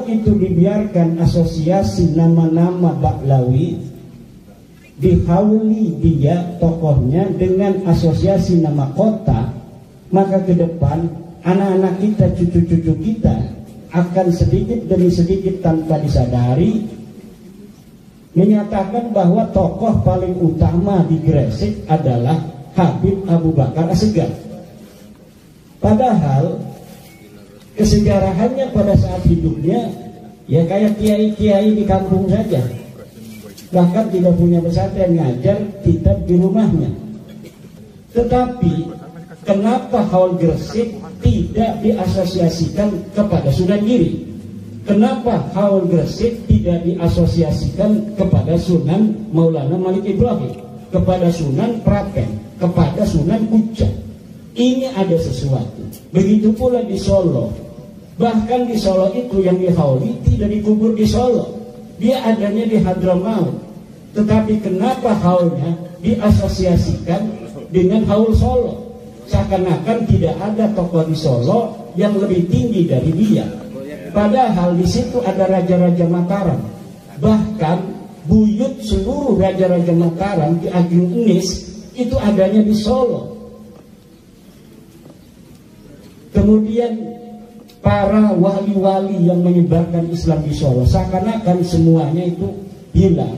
Kalau itu dibiarkan asosiasi nama-nama Baklawi, dihauli dia tokohnya dengan asosiasi nama kota, maka ke depan anak-anak kita, cucu-cucu kita akan sedikit demi sedikit tanpa disadari menyatakan bahwa tokoh paling utama di Gresik adalah Habib Abu Bakar Assegaf. Padahal kesejarahannya pada saat hidupnya ya kayak kiai-kiai di kampung saja, bahkan tidak punya pesantren, ngajar kitab di rumahnya. Tetapi kenapa Haul Gresik tidak diasosiasikan kepada Sunan Giri? Kenapa Haul Gresik tidak diasosiasikan kepada Sunan Maulana Malik Ibrahim, kepada Sunan Prapen, kepada Sunan Kudus? Ini ada sesuatu. Begitu pula di Solo. Bahkan di Solo itu yang dihauli tidak dikubur di Solo, dia adanya di Hadramaut. Tetapi kenapa haulnya diasosiasikan dengan Haul Solo? Seakan-akan tidak ada tokoh di Solo yang lebih tinggi dari dia. Padahal di situ ada Raja-Raja Mataram. Bahkan buyut seluruh Raja-Raja Mataram di Ageng Enis itu adanya di Solo. Kemudian para wali-wali yang menyebarkan Islam di Solo, seakan-akan semuanya itu hilang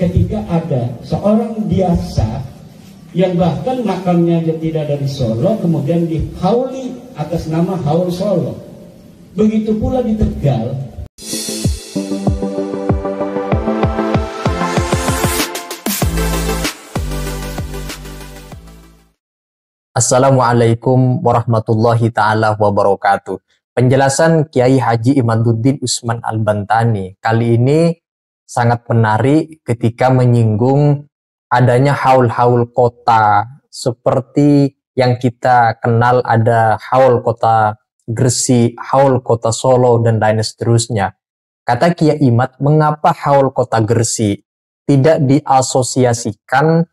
ketika ada seorang biasa yang bahkan makamnya aja tidak ada di Solo, kemudian dihauli atas nama Haul Solo. Begitu pula di Tegal. Assalamualaikum warahmatullahi ta'ala wabarakatuh. Penjelasan Kiai Haji Imaduddin Usman Al-Bantani kali ini sangat menarik ketika menyinggung adanya haul-haul kota seperti yang kita kenal, ada haul kota Gresik, haul kota Solo, dan lain seterusnya. Kata Kiai Imad, mengapa haul kota Gresik tidak diasosiasikan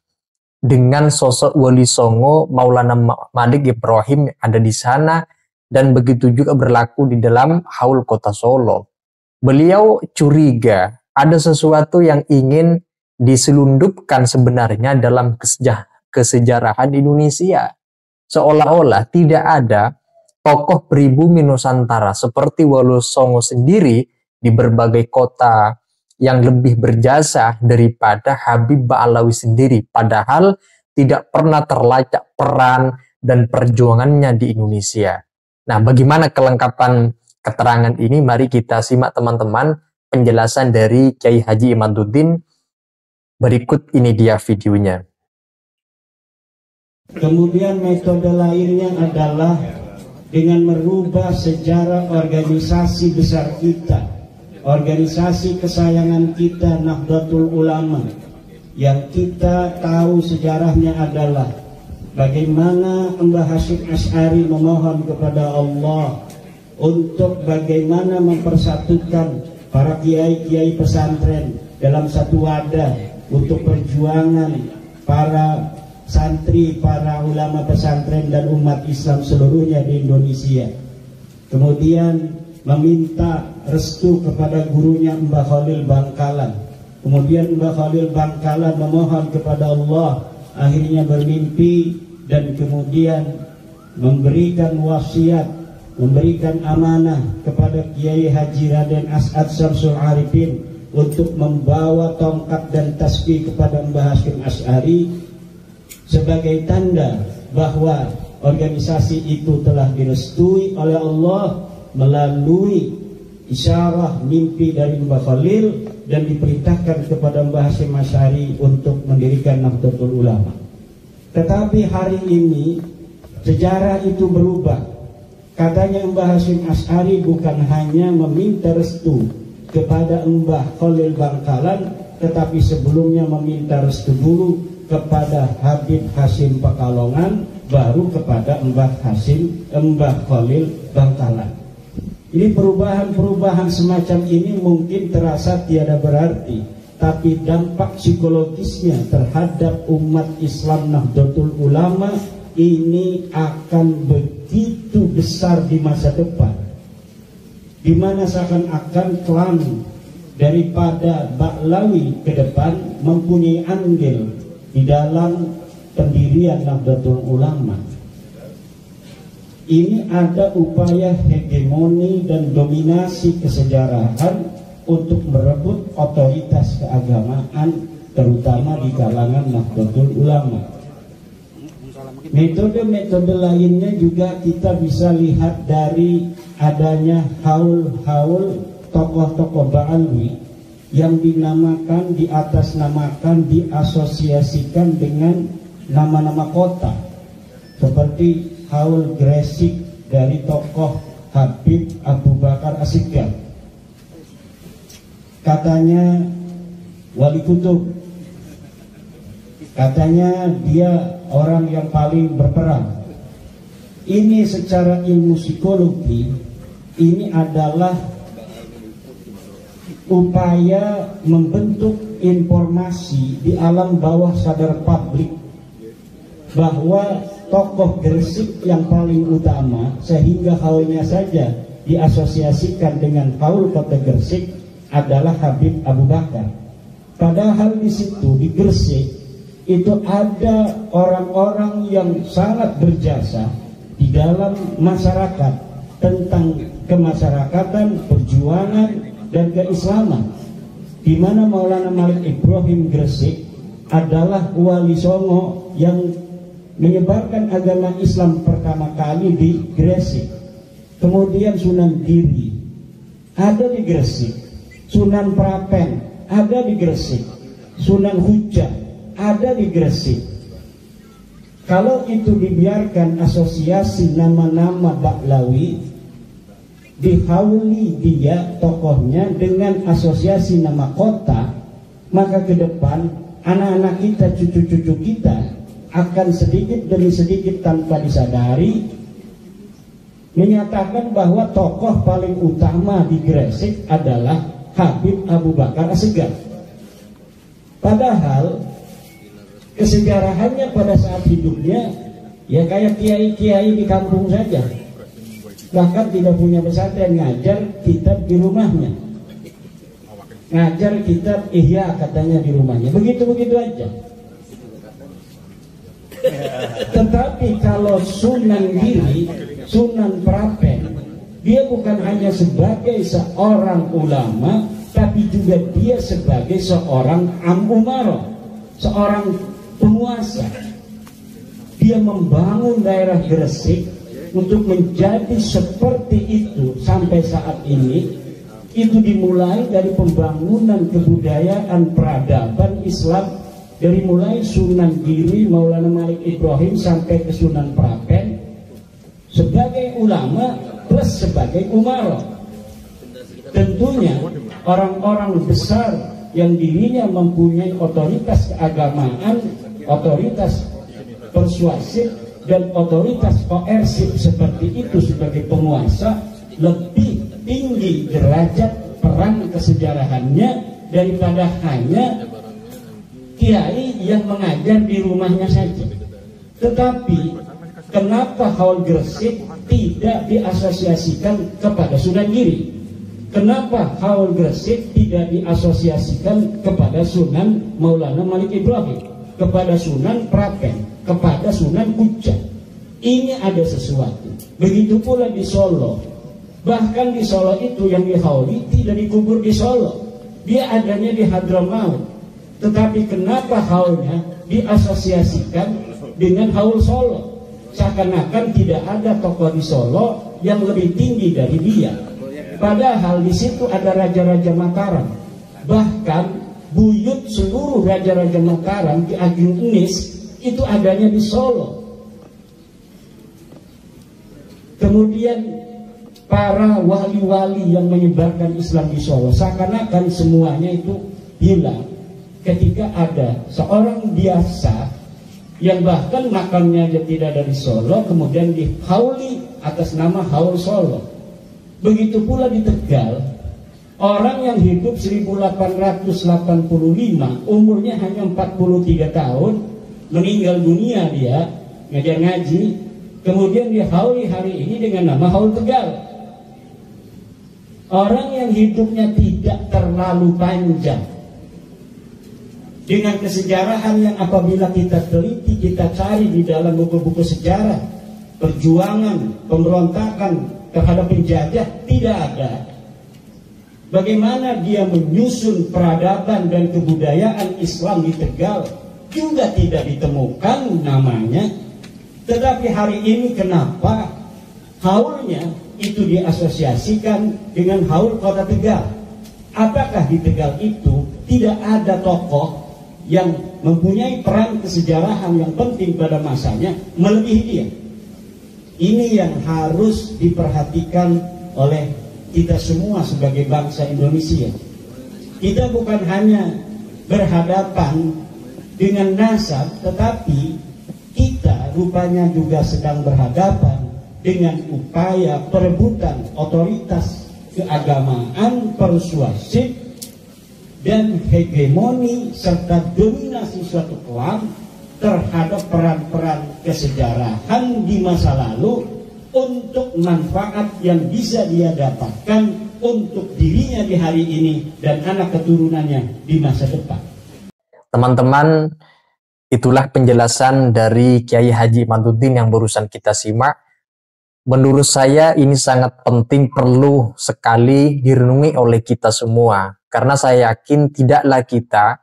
dengan sosok Wali Songo Maulana Malik Ibrahim yang ada di sana, dan begitu juga berlaku di dalam haul kota Solo. Beliau curiga ada sesuatu yang ingin diselundupkan sebenarnya dalam kesejarahan Indonesia. Seolah-olah tidak ada tokoh pribumi Nusantara seperti Wali Songo sendiri di berbagai kota yang lebih berjasa daripada Habib Ba'alawi sendiri, padahal tidak pernah terlacak peran dan perjuangannya di Indonesia. Nah, bagaimana kelengkapan keterangan ini? Mari kita simak teman-teman penjelasan dari Kiai Haji Imaduddin. Berikut ini dia videonya. Kemudian metode lainnya adalah dengan merubah sejarah organisasi besar kita, organisasi kesayangan kita, Nahdlatul Ulama, yang kita tahu sejarahnya adalah bagaimana Mbah Hasyim Asy'ari memohon kepada Allah untuk bagaimana mempersatukan para kiai-kiai pesantren dalam satu wadah untuk perjuangan para santri, para ulama pesantren dan umat Islam seluruhnya di Indonesia. Kemudian meminta restu kepada gurunya Mbah Khalil Bangkalan. Kemudian Mbah Khalil Bangkalan memohon kepada Allah, akhirnya bermimpi dan kemudian memberikan wasiat, memberikan amanah kepada Kiai Haji Raden As'ad Syamsul Arifin untuk membawa tongkat dan tasbih kepada Mbah Hasyim Asy'ari sebagai tanda bahwa organisasi itu telah direstui oleh Allah melalui isyarah mimpi dari Mbah Khalil dan diperintahkan kepada Mbah Hasyim Asy'ari untuk mendirikan Nahdlatul Ulama. Tetapi hari ini sejarah itu berubah. Katanya Mbah Hasyim Asy'ari bukan hanya meminta restu kepada Mbah Khalil Bangkalan, tetapi sebelumnya meminta restu dulu kepada Habib Hasyim Pekalongan, baru kepada Mbah Khalil Bangkalan. Ini perubahan-perubahan semacam ini mungkin terasa tiada berarti, tapi dampak psikologisnya terhadap umat Islam Nahdlatul Ulama ini akan begitu besar di masa depan. di mana seakan-akan klan daripada Ba'lawi ke depan mempunyai andil di dalam pendirian Nahdlatul Ulama. Ini ada upaya hegemoni dan dominasi kesejarahan untuk merebut otoritas keagamaan, terutama di kalangan Nahdlatul Ulama. Metode-metode lainnya juga kita bisa lihat dari adanya haul-haul tokoh-tokoh Ba'alawi yang dinamakan, diatasnamakan, diasosiasikan dengan nama-nama kota, seperti haul Gresik dari tokoh Habib Abu Bakar As-Sigaf, katanya wali kutub, katanya dia orang yang paling berperan. Ini secara ilmu psikologi, ini adalah upaya membentuk informasi di alam bawah sadar publik bahwa tokoh Gresik yang paling utama, sehingga haulnya saja diasosiasikan dengan haul kota Gresik, adalah Habib Abu Bakar. Padahal di situ, di Gresik itu ada orang-orang yang sangat berjasa di dalam masyarakat tentang kemasyarakatan, perjuangan, dan keislaman, di mana Maulana Malik Ibrahim Gresik adalah wali songo yang menyebarkan agama Islam pertama kali di Gresik. Kemudian Sunan Giri ada di Gresik, Sunan Prapen ada di Gresik, Sunan Hujah ada di Gresik. Kalau itu dibiarkan asosiasi nama-nama Ba'lawi, dihauli dia tokohnya dengan asosiasi nama kota, maka ke depan anak-anak kita, cucu-cucu kita akan sedikit demi sedikit tanpa disadari menyatakan bahwa tokoh paling utama di Gresik adalah Habib Abu Bakar As-Sigaf. Padahal kesejarahannya pada saat hidupnya ya kayak kiai-kiai di kampung saja, bahkan tidak punya pesantren, ngajar kitab di rumahnya, ngajar kitab Ihya katanya di rumahnya, begitu-begitu aja. Tetapi kalau Sunan Giri, Sunan Prapen, dia bukan hanya sebagai seorang ulama, tapi juga dia sebagai seorang umaro, seorang penguasa. Dia membangun daerah Gresik untuk menjadi seperti itu sampai saat ini. Itu dimulai dari pembangunan kebudayaan peradaban Islam, dari mulai Sunan Giri, Maulana Malik Ibrahim sampai ke Sunan Prapen, sebagai ulama plus sebagai umaro. Tentunya orang-orang besar yang dirinya mempunyai otoritas keagamaan, otoritas persuasif, dan otoritas koersif seperti itu sebagai penguasa, lebih tinggi derajat peran kesejarahannya daripada hanya kiai yang mengajar di rumahnya saja. Tetapi kenapa haul Gresik tidak diasosiasikan kepada Sunan Giri? Kenapa haul Gresik tidak diasosiasikan kepada Sunan Maulana Malik Ibrahim, kepada Sunan Prapen, kepada Sunan Hujah? Ini ada sesuatu. Begitu pula di Solo. Bahkan di Solo itu yang dihauli tidak dikubur di Solo, dia adanya di Hadramaut. Tetapi kenapa haulnya diasosiasikan dengan haul Solo? Seakan-akan tidak ada tokoh di Solo yang lebih tinggi dari dia. Padahal di situ ada raja-raja Mataram. Bahkan buyut seluruh raja-raja Mataram, Ki Ageng Enis, itu adanya di Solo. Kemudian para wali-wali yang menyebarkan Islam di Solo, seakan-akan semuanya itu hilang ketika ada seorang biasa yang bahkan makamnya aja tidak ada di Solo, kemudian dihauli atas nama haul Solo. Begitu pula di Tegal, orang yang hidup 1885, umurnya hanya 43 tahun, meninggal dunia dia ngajar ngaji, kemudian dihauli hari ini dengan nama haul Tegal. Orang yang hidupnya tidak terlalu panjang, dengan kesejarahan yang apabila kita teliti, kita cari di dalam buku-buku sejarah, perjuangan, pemberontakan terhadap penjajah, tidak ada. Bagaimana dia menyusun peradaban dan kebudayaan Islam di Tegal, juga tidak ditemukan namanya. Tetapi hari ini kenapa haulnya itu diasosiasikan dengan haul kota Tegal? Apakah di Tegal itu tidak ada tokoh yang mempunyai peran kesejarahan yang penting pada masanya melebihi dia? Ini yang harus diperhatikan oleh kita semua sebagai bangsa Indonesia. Kita bukan hanya berhadapan dengan nasab, tetapi kita rupanya juga sedang berhadapan dengan upaya perebutan otoritas keagamaan, persuasif, dan hegemoni serta dominasi suatu klan terhadap peran-peran kesejarahan di masa lalu untuk manfaat yang bisa dia dapatkan untuk dirinya di hari ini dan anak keturunannya di masa depan. Teman-teman, itulah penjelasan dari Kiai Haji Imaduddin yang barusan kita simak. Menurut saya ini sangat penting, perlu sekali direnungi oleh kita semua. Karena saya yakin tidaklah kita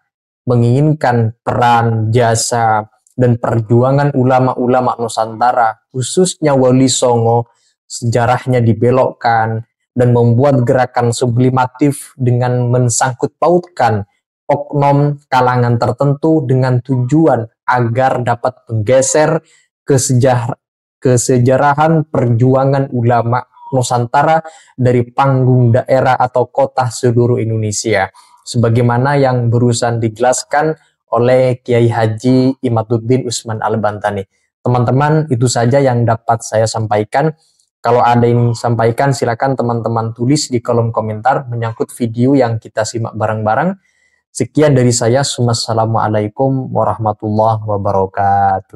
menginginkan peran, jasa, dan perjuangan ulama-ulama Nusantara, khususnya Wali Songo, sejarahnya dibelokkan dan membuat gerakan sublimatif dengan mensangkut pautkan oknum kalangan tertentu dengan tujuan agar dapat menggeser kesejarahan perjuangan ulama Nusantara dari panggung daerah atau kota seluruh Indonesia. Sebagaimana yang berusaha dijelaskan oleh Kiai Haji Imaduddin Usman Al-Bantani. Teman-teman, itu saja yang dapat saya sampaikan. Kalau ada yang sampaikan, silakan teman-teman tulis di kolom komentar menyangkut video yang kita simak bareng-bareng. Sekian dari saya. Wassalamualaikum warahmatullahi wabarakatuh.